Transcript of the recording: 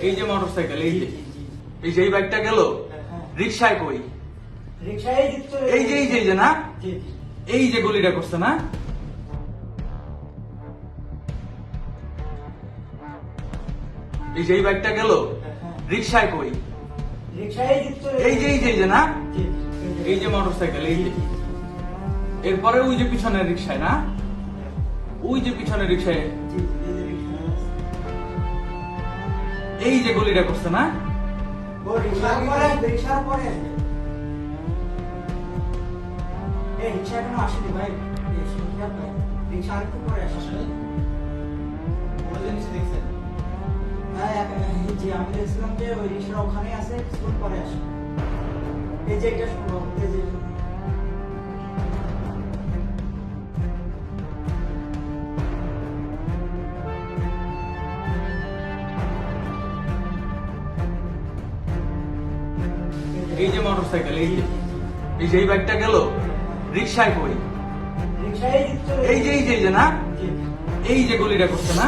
এই যে মোটরসাইকেল, এই যে জি, জি। এই যে এই বাইকটা গেল, হ্যাঁ। রিক্সায় কই? রিকশায় দিতে এই যে এই যে এই যে না, জি জি। এই যে গলিটা করছে না, এই যে এই বাইকটা গেল, হ্যাঁ। রিক্সায় কই? রিকশায় দিতে এই যে এই যে এই যে না, জি জি। এই যে মোটরসাইকেল, এই যে জি, জি। এরপরে ওই যে পিছনের রিক্সায় না, ওই যে পিছনের রিক্সায়, জি, জি, এই যে রিকশা। এই যে গলিটা করছে না, ও রিকশার পরে আসবে। এই রিকশা এখনো আসেনি ভাই। এই রিকশা ভাই। রিকশা আরেকটু পরে আসবে। হ্যাঁ, জি আমি দেখছিলাম যে ওই রিকশা ওখানে আছে, কিছুক্ষণ পরে আসবে। এই যে এটা শুনো, এই যে এই যে মোটরসাইকেল, এই যে এই যে এই বাইকটা গেল, রিক্সায় কই? রিকশায় দিতে এই যে এই যে এই যে না, জি জি। এই যে গলিটা করছে না,